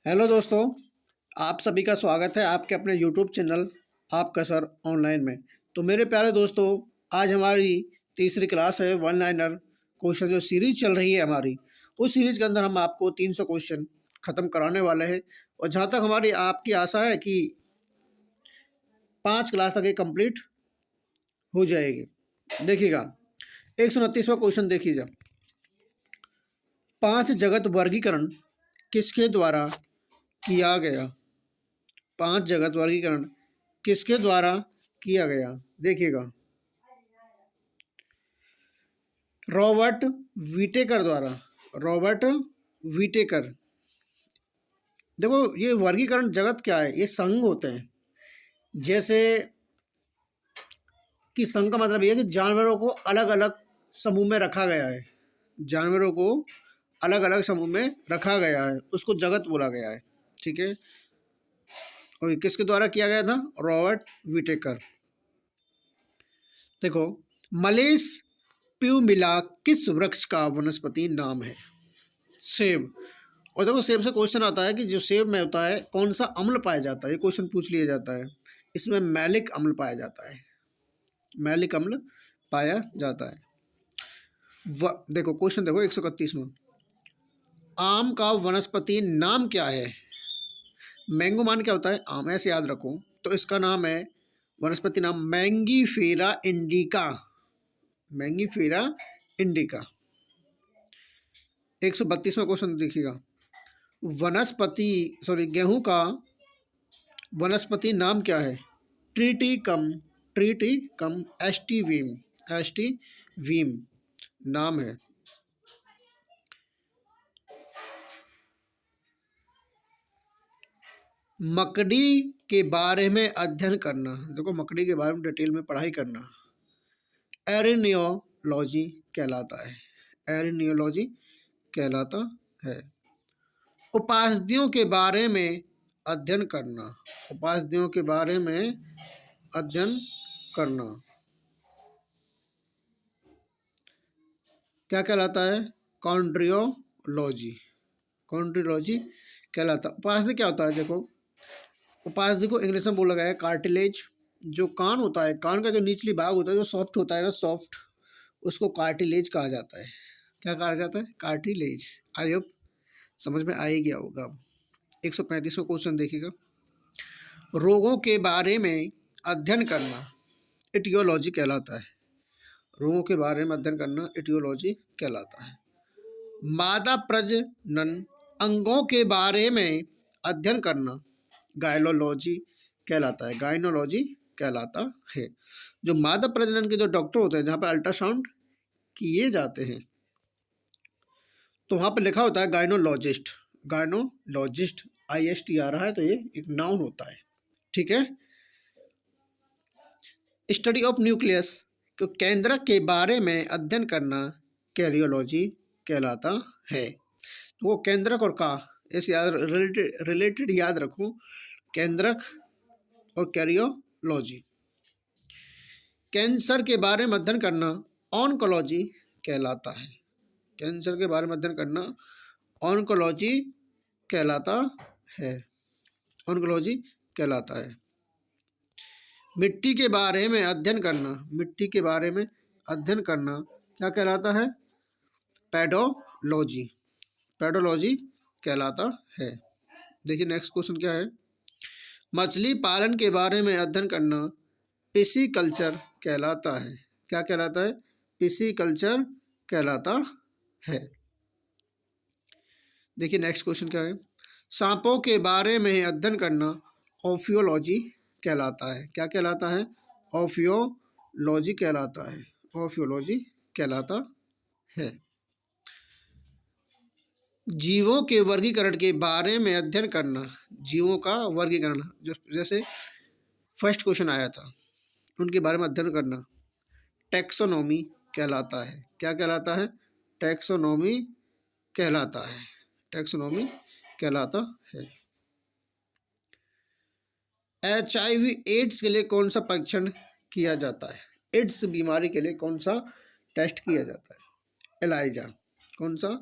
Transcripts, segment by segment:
Hello दोस्तों, आप सभी का स्वागत है आपके अपने यूट्यूब चैनल आपका सर ऑनलाइन में। तो मेरे प्यारे दोस्तों, आज हमारी तीसरी क्लास है वन लाइनर क्वेश्चन जो सीरीज चल रही है हमारी। उस सीरीज के अंदर हम आपको 300 क्वेश्चन ख़त्म कराने वाले हैं और जहाँ तक हमारी आपकी आशा है कि 5 क्लास तक ये कंप्लीट हो जाएगी। देखिएगा 129वां क्वेश्चन देखिएगा। 5 जगत वर्गीकरण किसके द्वारा किया गया? 5 जगत वर्गीकरण किसके द्वारा किया गया? देखिएगा रॉबर्ट विटेकर द्वारा। Robert Whittaker. देखो ये वर्गीकरण जगत क्या है? ये संघ होते हैं। जैसे कि संघ का मतलब ये है कि जानवरों को अलग अलग समूह में रखा गया है। जानवरों को अलग अलग समूह में रखा गया है, उसको जगत बोला गया है। ठीक है, और किसके द्वारा किया गया था? Robert Whittaker. देखो मलेस प्यूमिला किस वृक्ष का वनस्पति नाम है? सेब। और देखो सेब से क्वेश्चन आता है कि जो सेब में होता है कौन सा अम्ल पाया जाता है, ये क्वेश्चन पूछ लिया जाता है। इसमें मैलिक अम्ल पाया जाता है। मैलिक अम्ल पाया जाता है। देखो क्वेश्चन देखो 131 में, आम का वनस्पति नाम क्या है? मैंगो मान क्या होता है? आम, ऐसे याद रखो। तो इसका नाम है वनस्पति नाम मैंगीफेरा इंडिका। Mangifera indica. 132वां क्वेश्चन देखिएगा, गेहूं का वनस्पति नाम क्या है? ट्रीटी कम एस्टीवीम नाम है। मकड़ी के बारे में अध्ययन करना। देखो मकड़ी के बारे में डिटेल में पढ़ाई करना एरिनियोलॉजी कहलाता है। एरिनियोलॉजी कहलाता है। उपासदियों के बारे में अध्ययन करना। उपासदियों के बारे में अध्ययन करना क्या कहलाता है? कॉन्ड्रियोलॉजी। कॉन्ड्रियोलॉजी कहलाता है। उपासदी क्या होता है? देखो उपासदी को इंग्लिश में बोला गया है कार्टिलेज। जो कान होता है, कान का जो निचली भाग होता है जो सॉफ्ट होता है ना, सॉफ्ट, उसको कार्टिलेज कहा जाता है। क्या कहा जाता है? कार्टिलेज। आई होप समझ में आ ही गया होगा। 135वां क्वेश्चन देखिएगा, रोगों के बारे में अध्ययन करना एटियोलॉजी कहलाता है। रोगों के बारे में अध्ययन करना एटियोलॉजी कहलाता है। मादा प्रजनन अंगों के बारे में अध्ययन करना गायनोलॉजी कहलाता है। गायनोलॉजी कहलाता है। जो मादा प्रजनन के जो डॉक्टर होते हैं, जहाँ पर अल्ट्रासाउंड किए जाते हैं, तो वहाँ पर लिखा होता है गायनोलॉजिस्ट। गायनोलॉजिस्ट IST आ रहा है, तो ये एक नाउन होता है। ठीक है। स्टडी ऑफ न्यूक्लियस को केंद्रक के बारे में अध्ययन करना कैरियोलॉजी कहलाता है। तो वो केंद्रक और का ऐसे याद रिलेटेड याद रखो, केंद्रक और कैरियोलॉजी। कैंसर के बारे में अध्ययन करना ऑन्कोलॉजी कहलाता है। कैंसर के बारे में अध्ययन करना ऑन्कोलॉजी कहलाता है। ऑन्कोलॉजी कहलाता है। मिट्टी के बारे में अध्ययन करना, मिट्टी के बारे में अध्ययन करना क्या कहलाता है? पेडोलॉजी। पेडोलॉजी कहलाता है। देखिए नेक्स्ट क्वेश्चन क्या है, मछली पालन के बारे में अध्ययन करना पिसीकल्चर कहलाता है। क्या कहलाता है? पिसीकल्चर कहलाता है। देखिए नेक्स्ट क्वेश्चन क्या है, सांपों के बारे में अध्ययन करना ऑफियोलॉजी कहलाता है। क्या कहलाता है? ऑफियोलॉजी कहलाता है। ऑफियोलॉजी कहलाता है। जीवों के वर्गीकरण के बारे में अध्ययन करना, जीवों का वर्गीकरण, जो जैसे फर्स्ट क्वेश्चन आया था, उनके बारे में अध्ययन करना टैक्सोनॉमी कहलाता है। क्या कहलाता है? टैक्सोनॉमी कहलाता है। टैक्सोनॉमी कहलाता है। HIV एड्स के लिए कौन सा परीक्षण किया जाता है? एड्स बीमारी के लिए कौन सा टेस्ट किया जाता है? एलाइजा। कौन सा?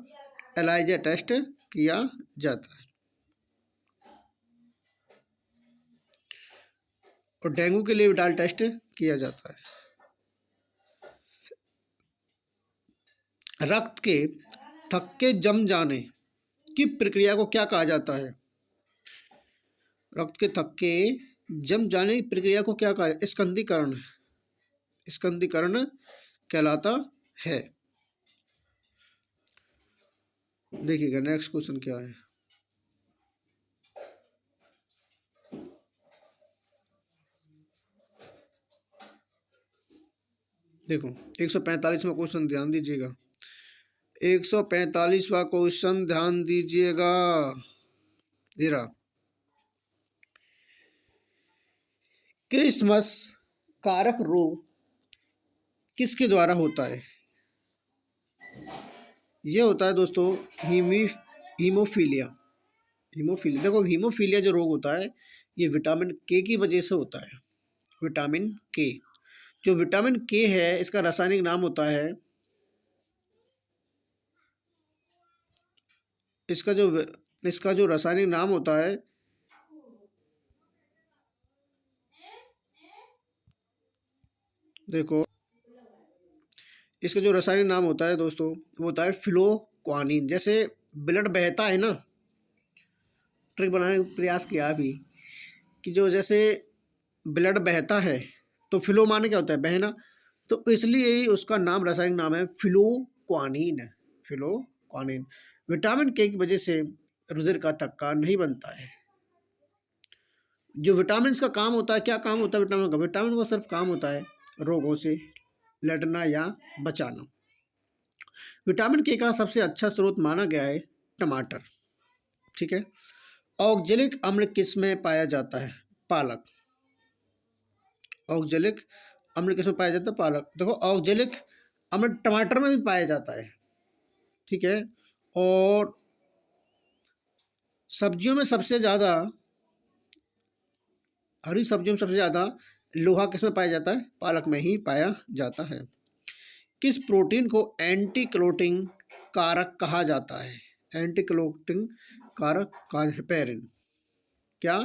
एलाइजा टेस्ट किया जाता है। और डेंगू के लिए भी डाल टेस्ट किया जाता है। रक्त के थक्के जम जाने की प्रक्रिया को क्या कहा जाता है? रक्त के थक्के जम जाने की प्रक्रिया को क्या कहा? स्कंदीकरण। स्कंदीकरण कहलाता है। देखिएगा नेक्स्ट क्वेश्चन क्या है। देखो 145वां क्वेश्चन ध्यान दीजिएगा। 145वां क्वेश्चन ध्यान दीजिएगा। ये रहा। क्रिसमस कारक रोग किसके द्वारा होता है? ये होता है दोस्तों हीमोफीलिया। हीमोफीलिया, देखो हीमोफीलिया जो रोग होता है ये विटामिन के की वजह से होता है। विटामिन के, जो विटामिन के है इसका रासायनिक नाम होता है, इसका जो रासायनिक नाम होता है, देखो इसका जो रासायनिक नाम होता है दोस्तों वो होता है फ्लोक्वानिन। जैसे ब्लड बहता है ना, ट्रिक बनाने का प्रयास किया अभी कि जो जैसे ब्लड बहता है तो फ्लो माने क्या होता है? बहना। तो इसलिए ही उसका नाम, रासायनिक नाम है फ्लोक्वानिन। फ्लोक्वानिन। विटामिन के की वजह से रुधिर का थक्का नहीं बनता है। जो विटामिन का काम होता है, क्या काम होता है विटामिन का? विटामिन का सिर्फ काम होता है रोगों से लड़ना या बचाना। विटामिन के का सबसे अच्छा स्रोत माना गया है टमाटर। ठीक है। ऑक्जेलिक अम्ल किस में पाया जाता है? पालक। ऑक्जेलिक अम्ल किस में पाया जाता है? पालक। देखो ऑक्जेलिक अम्ल टमाटर में भी पाया जाता है। ठीक है। और सब्जियों में सबसे ज़्यादा, हरी सब्जियों में सबसे ज़्यादा लोहा किस में पाया जाता है? पालक में ही पाया जाता है। किस प्रोटीन को एंटी क्लोटिंग कारक कहा जाता है? एंटी क्लोटिंग कारक का हेपेरिन। क्या?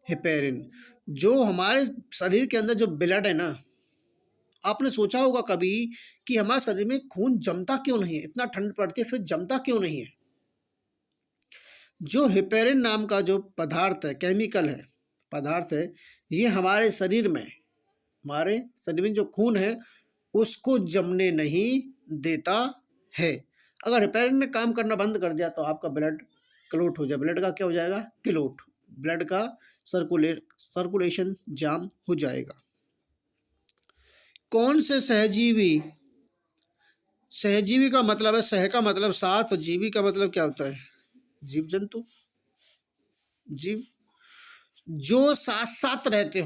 हेपेरिन। जो हमारे शरीर के अंदर जो ब्लड है ना, आपने सोचा होगा कभी कि हमारे शरीर में खून जमता क्यों नहीं है? इतना ठंड पड़ती है फिर जमता क्यों नहीं है? जो हेपेरिन नाम का जो पदार्थ है, केमिकल है, पदार्थ है, ये हमारे शरीर में जो खून है उसको जमने नहीं देता है। अगर हेपेरिन ने काम करना बंद कर दिया तो आपका ब्लड क्लोट हो जाए। ब्लड का क्या हो जाएगा? क्लोट। ब्लड का सर्कुलेशन जाम हो जाएगा। कौन से सहजीवी का मतलब है, सह का मतलब साथ, जीवी का मतलब क्या होता है? जीव जंतु। जीव जो साथ साथ रहते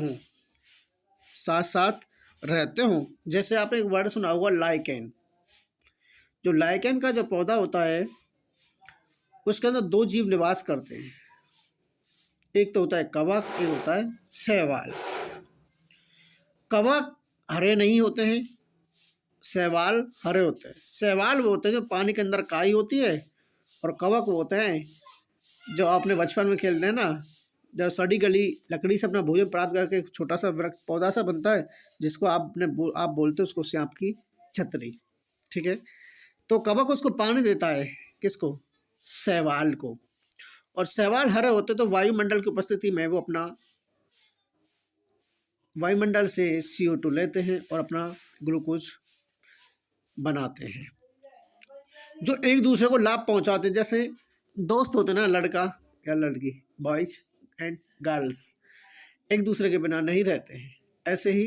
हों। जैसे आपने एक वर्ड सुना होगा लाइकेन। जो लाइकेन का जो पौधा होता है उसके अंदर दो जीव निवास करते हैं। एक तो होता है कवक, एक होता है शैवाल। कवक हरे नहीं होते हैं, शैवाल हरे होते हैं। शैवाल वो होते हैं जो पानी के अंदर काई होती है, और कवक वो होते हैं जो आपने बचपन में खेलते हैं ना, जब सड़ी गली लकड़ी से अपना भोजन प्राप्त करके एक छोटा सा वृक्ष पौधा सा बनता है जिसको आप बोलते हो उसको सांप की छतरी। ठीक है। तो कवक उसको पानी देता है, किसको? शैवाल को। और शैवाल हरे होते तो वायुमंडल की उपस्थिति में वो अपना वायुमंडल से CO2 लेते हैं और अपना ग्लूकोज बनाते हैं, जो एक दूसरे को लाभ पहुंचाते हैं। जैसे दोस्त होते ना, लड़का या लड़की, बॉयज एंड गर्ल्स, एक दूसरे के बिना नहीं रहते हैं, ऐसे ही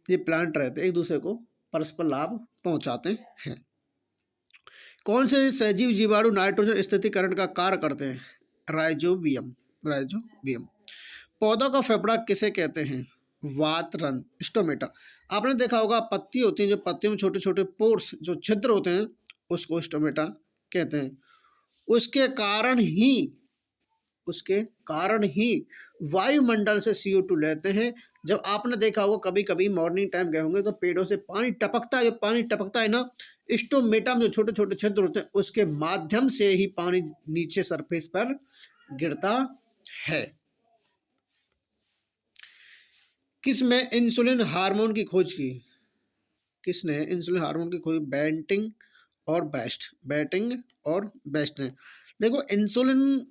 ये प्लांट रहते हैं, एक दूसरे को परस्पर लाभ पहुंचाते हैं। कौन से सजीव जीवाणु नाइट्रोजन स्थिरीकरण का कार्य करते हैं? राइजोबियम। पौधों का फेफड़ा किसे कहते हैं? वातरंध्र, स्टोमेटा। आपने देखा होगा पत्ती होती है, जो पत्तियों में छोटे छोटे पोर्स, जो छिद्र होते हैं, उसको स्टोमेटा कहते हैं। उसके कारण ही वायुमंडल से CO2 लेते हैं। जब आपने देखा होगा कभी कभी मॉर्निंग टाइम गए होंगे तो पेड़ों से पानी टपकता है, जो पानी टपकता है ना, स्टोमेटा में जो छोटे छोटे छिद्र होते हैं उसके माध्यम से ही पानी नीचे सरफेस पर गिरता है। किस में इंसुलिन हार्मोन की खोज की? किसने इंसुलिन हार्मोन की खोज? बेंटिंग और बेस्ट। बेंटिंग और बेस्ट ने। देखो इंसुलिन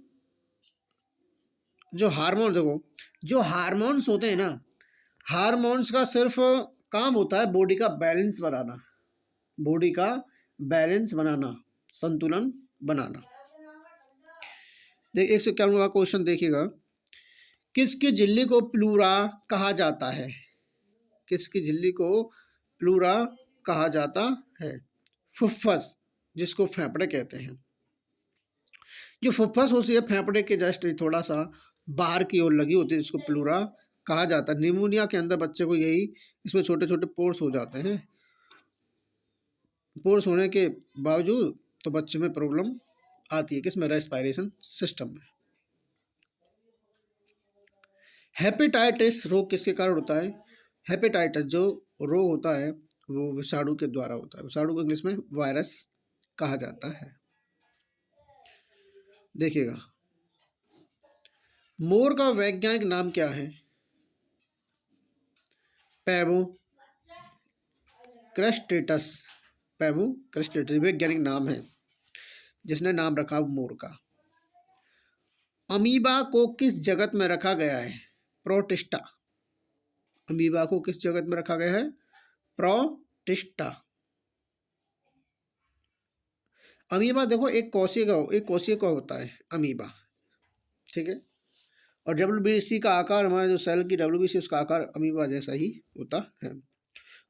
जो हार्मोन, देखो जो हार्मोन्स होते हैं ना, हार्मोन्स का सिर्फ काम होता है बॉडी का बैलेंस बनाना, बॉडी का बैलेंस बनाना, संतुलन बनाना। देख 151 का क्वेश्चन देखिएगा। किसकी झिल्ली को प्लूरा कहा जाता है? किसकी झिल्ली को प्लूरा कहा जाता है? फुफ्फस, जिसको फेफड़े कहते हैं। जो फुफ्फस होती है फेफड़े के जस्ट थोड़ा सा बाहर की ओर लगी होती है, जिसको प्लूरा कहा जाता है। निमोनिया के अंदर बच्चे को यही, इसमें छोटे छोटे पोर्स हो जाते हैं। पोर्स होने के बावजूद तो बच्चे में प्रॉब्लम आती है, किसमें? रेस्पिरेशन सिस्टम में। हेपेटाइटिस रोग किसके कारण होता है? हेपेटाइटिस जो रोग होता है वो विषाणु के द्वारा होता है। विषाणु को इंग्लिश में वायरस कहा जाता है। देखिएगा, मोर का वैज्ञानिक नाम क्या है? पैवो क्रस्टेटस। पैवो क्रस्टेटस वैज्ञानिक नाम है जिसने नाम रखा मोर का। अमीबा को किस जगत में रखा गया है? प्रोटिस्टा। अमीबा को किस जगत में रखा गया है? प्रोटिस्टा। अमीबा देखो एक कोशिका होता है अमीबा, ठीक है। और डब्ल्यूबीसी का आकार, हमारे जो सेल की डब्ल्यूबीसी उसका आकार अमीबा जैसा ही होता है।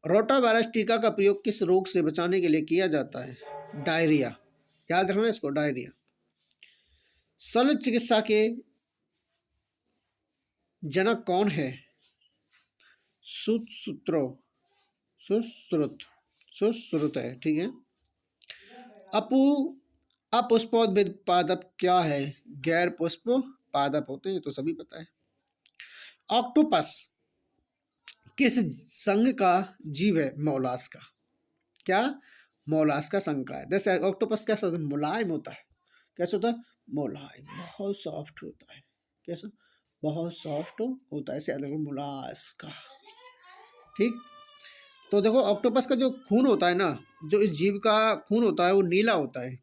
रोटा वायरस टीका का प्रयोग किस रोग से बचाने के लिए किया जाता है? डायरिया। याद रखना इसको, डायरिया। शल्य चिकित्सा के जनक कौन है? सुश्रुत है, ठीक है। अपुष्पोद्भिद पादप क्या है? गैर पुष्प पादप होते हैं, तो सभी पता है। ऑक्टोपस किस संघ का जीव है? मोलास्का। क्या? मोलास्का संघ का है। जैसे ऑक्टोपस कैसा होता है? मुलायम होता है। कैसा होता है? मुलायम, बहुत सॉफ्ट होता है। कैसा? बहुत सॉफ्ट होता है। ऐसे मोलास्का, ठीक। तो देखो ऑक्टोपस का जो खून होता है ना, जो इस जीव का खून होता है वो नीला होता है।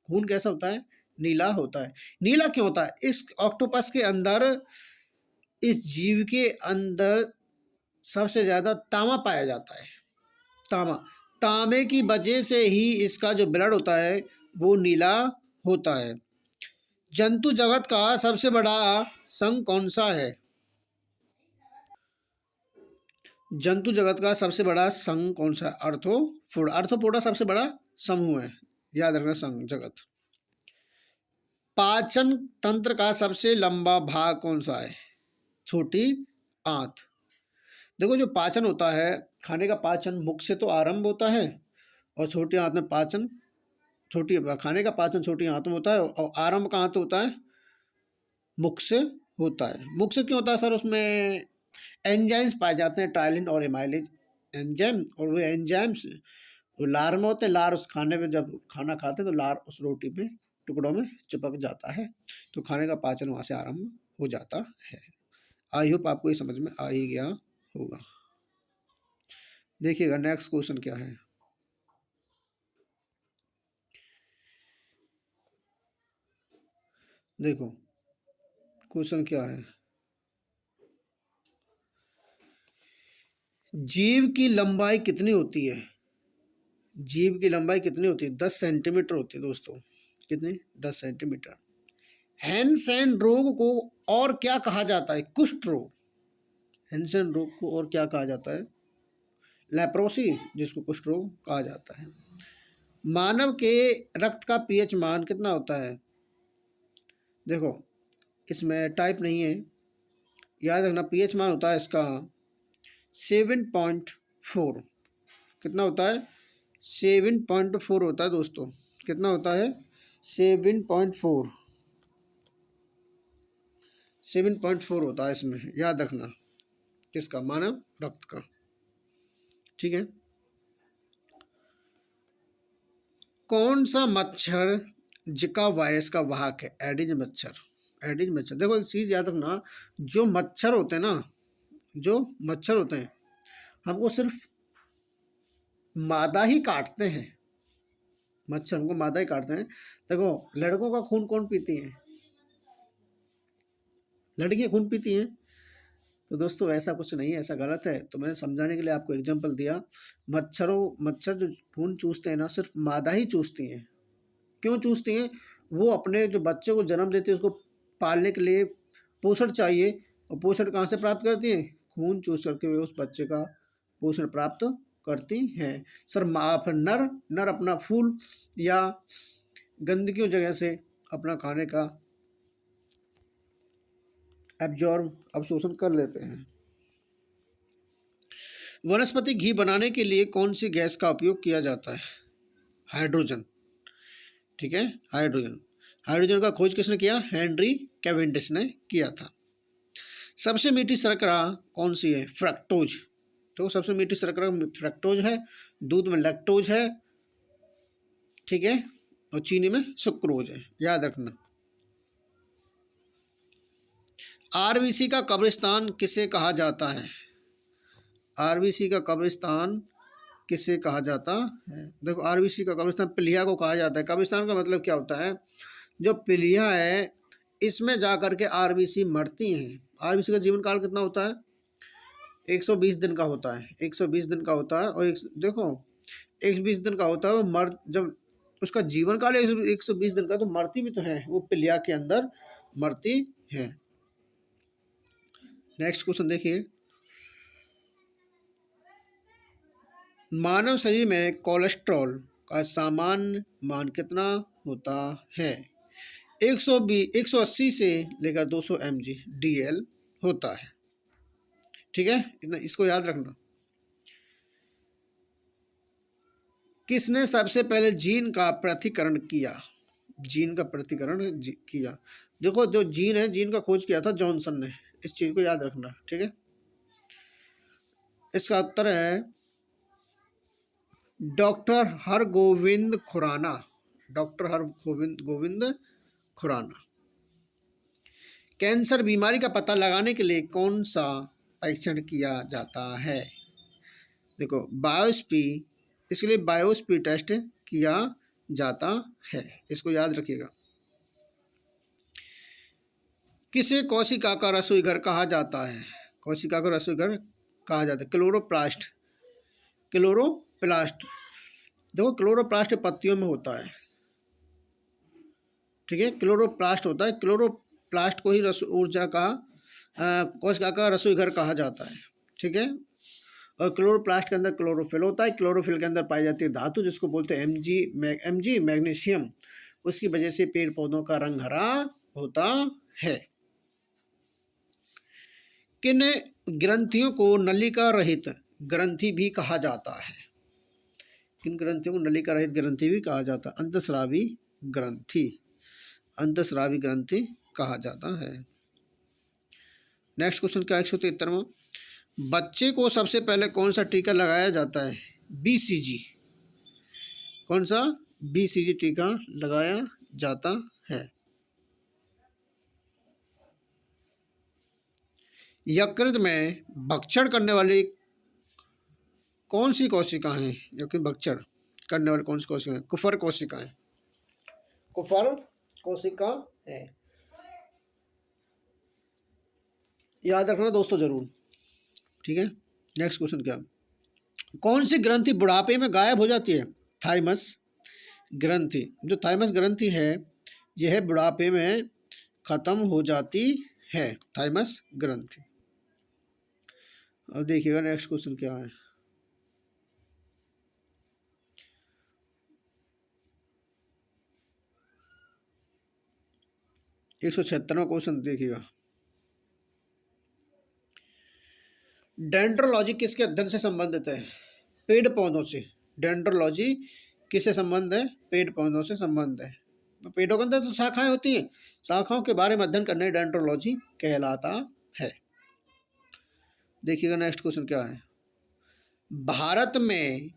खून कैसा होता है? नीला होता है। नीला क्यों होता है? इस ऑक्टोपस के अंदर, इस जीव के अंदर सबसे ज्यादा तांबा पाया जाता है। तांबे की वजह से ही इसका जो ब्लड होता है वो नीला होता है। जंतु जगत का सबसे बड़ा संघ कौन सा है? जंतु जगत का सबसे बड़ा संघ कौन सा? आर्थ्रोपोडा। आर्थ्रोपोडा सबसे बड़ा समूह है, याद रखना, संघ जगत। पाचन तंत्र का सबसे लंबा भाग कौन सा है? छोटी आंत। देखो जो पाचन होता है, खाने का पाचन मुख से तो आरंभ होता है, और छोटी आंत में पाचन, खाने का पाचन छोटी आंत में होता है, और आरंभ कहाँ तो होता है? मुख से होता है। मुख से क्यों होता है सर? उसमें एंजाइम्स पाए जाते हैं, टाइलिन और एमाइलेज एंजाइम, और वो एंजाइम्स वो लार में होते हैं। लार उस खाने में, जब खाना खाते हैं तो लार उस रोटी में टुकड़ों में चिपक जाता है, तो खाने का पाचन वहाँ से आरंभ हो जाता है। आई होप आपको ये समझ में आ ही गया होगा। देखिएगा नेक्स्ट क्वेश्चन क्या है। देखो क्वेश्चन क्या है। जीव की लंबाई कितनी होती है? जीव की लंबाई कितनी होती है? 10 सेंटीमीटर होती है दोस्तों। कितनी? 10 सेंटीमीटर। हैंसेन रोग को और क्या कहा जाता है? कुष्ठ रोग। हैंसेन रोग को और क्या कहा जाता है? लेप्रोसी, जिसको कुष्ठ रोग कहा जाता है। मानव के रक्त का पीएच मान कितना होता है? देखो इसमें टाइप नहीं है, याद रखना। पीएच मान होता है इसका 7.4। कितना होता है? 7.4 होता है दोस्तों। कितना होता है? 7.4। 7.4 होता है इसमें, याद रखना, किसका? मानव रक्त का, ठीक है। कौन सा मच्छर जिका वायरस का वाहक है? एडिज मच्छर। एडिज मच्छर। देखो एक चीज याद रखना, जो मच्छर होते हैं ना, जो मच्छर होते हैं हमको सिर्फ मादा ही काटते हैं, मच्छर हमको मादा ही काटते हैं। देखो लड़कों का खून कौन पीती हैं? लड़कियां खून पीती हैं। तो दोस्तों ऐसा कुछ नहीं है, ऐसा गलत है। तो मैंने समझाने के लिए आपको एग्जांपल दिया। मच्छर जो खून चूसते हैं ना, सिर्फ मादा ही चूसती हैं। क्यों चूसती हैं? वो अपने जो बच्चे को जन्म देती है उसको पालने के लिए पोषण चाहिए, और पोषण कहाँ से प्राप्त करती हैं? खून चूस करके वे उस बच्चे का पोषण प्राप्त करती हैं। सर फिर नर नर अपना फूल या गंदगी जगह से अपना खाने का अवशोषण कर लेते हैं। वनस्पति घी बनाने के लिए कौन सी गैस का उपयोग किया जाता है? हाइड्रोजन। ठीक है, हाइड्रोजन का खोज किसने किया? हेनरी कैवेंडिश ने किया था। सबसे मीठी शर्करा कौन सी है? फ्रक्टोज। तो सबसे मीठी शर्करा फ्रक्टोज है। दूध में लैक्टोज है, ठीक है, और चीनी में सुक्रोज है, याद रखना। आरबीसी का कब्रिस्तान किसे कहा जाता है? आरबीसी का कब्रिस्तान किसे कहा जाता है? देखो आरबीसी का कब्रिस्तान पिलिया को कहा जाता है। कब्रिस्तान का मतलब क्या होता है? जो पिलिया है इसमें जा कर के आरबीसी मरती हैं। आरबीसी का जीवन काल कितना होता है? 120 दिन का होता है। 120 दिन का होता है। और देखो 120 दिन का होता है। वो जब उसका जीवन काल 120 दिन का, तो मरती भी तो है, वो पिलिया के अंदर मरती है। नेक्स्ट क्वेश्चन देखिए, मानव शरीर में कोलेस्ट्रॉल का सामान्य मान कितना होता है? 180 से लेकर 200 mg/dl होता है। ठीक है, इतना इसको याद रखना। किसने सबसे पहले जीन का पृथक्करण किया? जीन का पृथक्करण किया। देखो जो जीन है, जीन का खोज किया था जॉनसन ने। इस चीज को याद रखना, ठीक है। इसका उत्तर है doctor Hargobind Khorana. Doctor Hargobind Khorana. Cancer बीमारी का पता लगाने के लिए कौन सा परीक्षण किया जाता है? देखो बायोप्सी, इसके लिए बायोप्सी टेस्ट किया जाता है, इसको याद रखिएगा। किसे कोशिका का रसोई घर कहा जाता है? कोशिका का रसोई घर कहा जाता है क्लोरोप्लास्ट। क्लोरोप्लास्ट, देखो क्लोरोप्लास्ट पत्तियों में होता है, ठीक है, क्लोरोप्लास्ट होता है। क्लोरोप्लास्ट को ही ऊर्जा का कोशिका का रसोई घर कहा जाता है, ठीक है। और क्लोरोप्लास्ट के अंदर क्लोरोफिल होता है। क्लोरोफिल के अंदर पाई जाती है धातु जिसको बोलते हैं Mg मैग्नीशियम। उसकी वजह से पेड़ पौधों का रंग हरा होता है। किन ग्रंथियों को नलिका रहित ग्रंथि भी कहा जाता है? किन ग्रंथियों को नलिका रहित ग्रंथि भी कहा जाता है? अंतस्रावी ग्रंथि। अंतस्रावी ग्रंथि कहा जाता है। नेक्स्ट क्वेश्चन क्या 173वां, बच्चे को सबसे पहले कौन सा टीका लगाया जाता है? BCG। कौन सा? BCG टीका लगाया जाता है। यकृत में भक्षण करने वाली कौन सी कोशिका है? यकृत भक्षण करने वाली कौन सी कोशिका है? कुफर कोशिका है। कुफर कोशिका है, याद रखना दोस्तों जरूर, ठीक है। नेक्स्ट क्वेश्चन क्या, कौन सी ग्रंथि बुढ़ापे में गायब हो जाती है? थाइमस ग्रंथि। जो थाइमस ग्रंथि है यह बुढ़ापे में खत्म हो जाती है, थाइमस ग्रंथि। अब देखिएगा नेक्स्ट क्वेश्चन क्या है, एक 176वां क्वेश्चन देखिएगा। डेंड्रोलॉजी किसके अध्ययन से संबंधित है? पेड़ पौधों से। डेंड्रोलॉजी किससे संबंध है? पेड़ पौधों से संबंध है। पेड़ों के अंदर तो शाखाएं होती हैं, शाखाओं के बारे में अध्ययन करने डेंड्रोलॉजी कहलाता है। देखिएगा नेक्स्ट क्वेश्चन क्या है, भारत में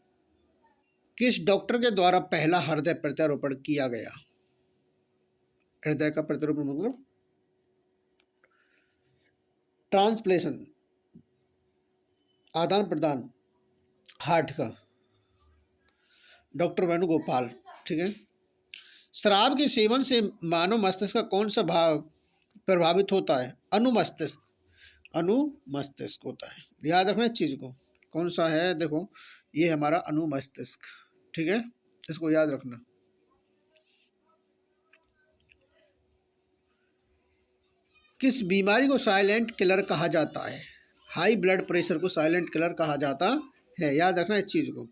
किस डॉक्टर के द्वारा पहला हृदय प्रत्यारोपण किया गया? हृदय का प्रत्यारोपण मतलब ट्रांसप्लेशन, आदान प्रदान हार्ट का, डॉक्टर वेणुगोपाल। ठीक है। शराब के सेवन से मानव मस्तिष्क का कौन सा भाग प्रभावित होता है? अनुमस्तिष्क, अनुमस्तिष्क होता है। याद रखना इस चीज को, कौन सा है, देखो ये हमारा अनुमस्तिष्क। ठीक है, इसको याद रखना। किस बीमारी को साइलेंट किलर कहा जाता है? हाई ब्लड प्रेशर को साइलेंट किलर कहा जाता है। याद रखना इस चीज को।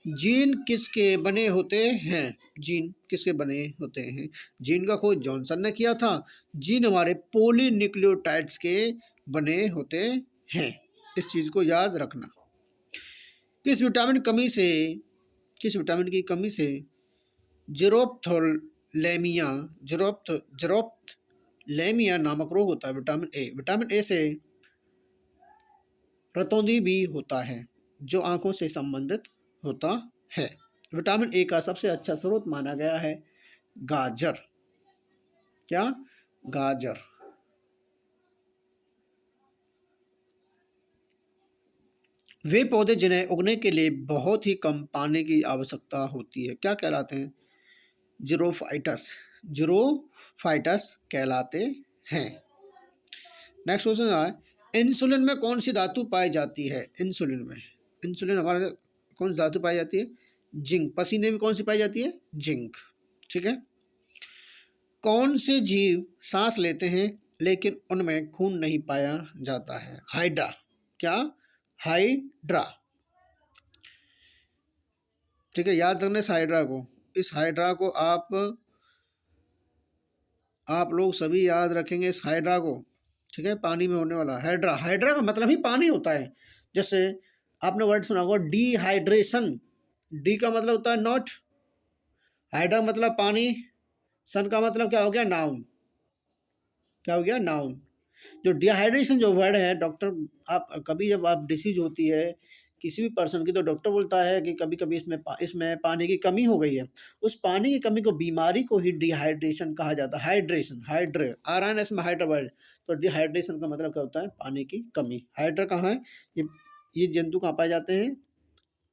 जीन किसके बने होते हैं? जीन किसके बने होते हैं? जीन का खोज जॉनसन ने किया था। जीन हमारे पॉलीन्यूक्लियोटाइड्स के बने होते हैं। इस चीज को याद रखना। किस विटामिन की कमी से जेरोप्थेलेमिया नामक रोग होता है? विटामिन ए से रतौंधी भी होता है, जो आंखों से संबंधित होता है। विटामिन ए का सबसे अच्छा स्रोत माना गया है गाजर। क्या? गाजर। वे पौधे जिन्हें उगने के लिए बहुत ही कम पानी की आवश्यकता होती है क्या कहलाते हैं? जीरोफाइटस कहलाते हैं। नेक्स्ट क्वेश्चन है, इंसुलिन में कौन सी धातु पाई जाती है? इंसुलिन हमारे कौन सी धातु पाई जाती है? जिंक। पसीने में कौन सी पाई जाती है? जिंक। ठीक है। कौन से जीव सांस लेते हैं लेकिन उनमें खून नहीं पाया जाता है? हाइड्रा। क्या? हाइड्रा। ठीक है, याद रखना इस हाइड्रा को। इस हाइड्रा को आप लोग सभी याद रखेंगे इस हाइड्रा को। ठीक है, पानी में होने वाला हाइड्रा का मतलब ही पानी होता है। जैसे आपने वर्ड सुना होगा डिहाइड्रेशन। डी का मतलब होता है नॉट, हाइड्रा मतलब पानी, सन का मतलब क्या हो गया? नाउन। क्या हो गया? नाउन। जो डिहाइड्रेशन जो वर्ड है, डॉक्टर आप कभी जब आप डिसीज होती है किसी भी पर्सन की, तो डॉक्टर बोलता है कि कभी कभी इसमें पानी की कमी हो गई है। उस पानी की कमी को, बीमारी को ही डिहाइड्रेशन कहा जाता है। हाइड्रेशन, RNS में हाइड्रा वर्ड। तो डिहाइड्रेशन का मतलब क्या होता है? पानी की कमी। हाइड्रा कहाँ है? ये जंतु कहाँ पाए जाते हैं?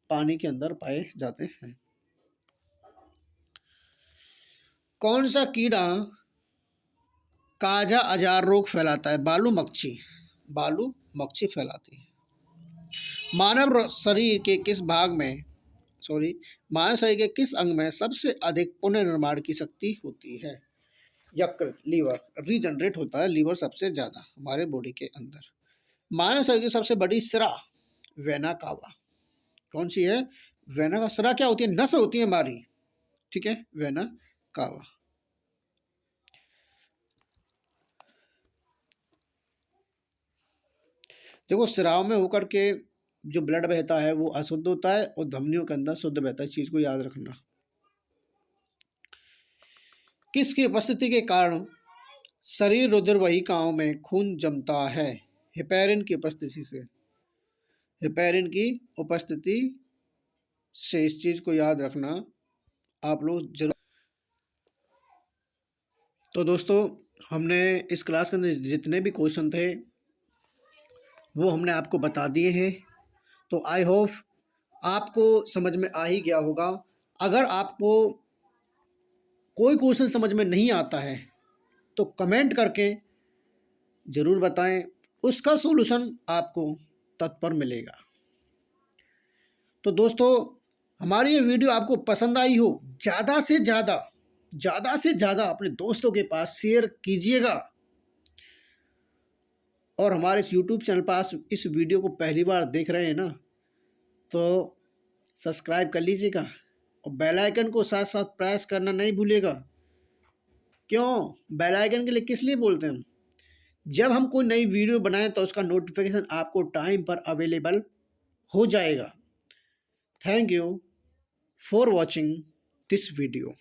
पानी के अंदर पाए जाते हैं। कौन सा कीड़ा काजा अजार रोग फैलाता है? बालू मक्खी फैलाती है। मानव शरीर के किस अंग में सबसे अधिक पुनर्निर्माण की शक्ति होती है? यकृत, लीवर। रीजनरेट होता है लीवर सबसे ज्यादा हमारे बॉडी के अंदर। मानव शरीर की सबसे बड़ी सिरा वेना कावा कौन सी है? वेना का सिरा क्या होती है? नस होती है हमारी। ठीक है, वेना कावा। देखो, सिराओं में होकर के जो ब्लड बहता है वो अशुद्ध होता है और धमनियों के अंदर शुद्ध बहता है। इस चीज को याद रखना। किसकी उपस्थिति के कारण शरीर रुधिर वाहिकाओं में खून जमता है? हेपेरिन की उपस्थिति से। इस चीज को याद रखना आप लोग जरूर। तो दोस्तों, हमने इस क्लास के अंदर जितने भी क्वेश्चन थे वो हमने आपको बता दिए हैं। तो आई होप आपको समझ में आ ही गया होगा। अगर आपको कोई क्वेश्चन समझ में नहीं आता है तो कमेंट करके ज़रूर बताएं, उसका सॉल्यूशन आपको तत्पर मिलेगा। तो दोस्तों, हमारी ये वीडियो आपको पसंद आई हो, ज़्यादा से ज़्यादा अपने दोस्तों के पास शेयर कीजिएगा। और हमारे इस YouTube चैनल पर इस वीडियो को पहली बार देख रहे हैं ना, तो सब्सक्राइब कर लीजिएगा और बेल आइकन को साथ साथ प्रेस करना नहीं भूलिएगा। क्यों? बेल आइकन के लिए किस लिए बोलते हैं? जब हम कोई नई वीडियो बनाएं तो उसका नोटिफिकेशन आपको टाइम पर अवेलेबल हो जाएगा। Thank you for watching this video.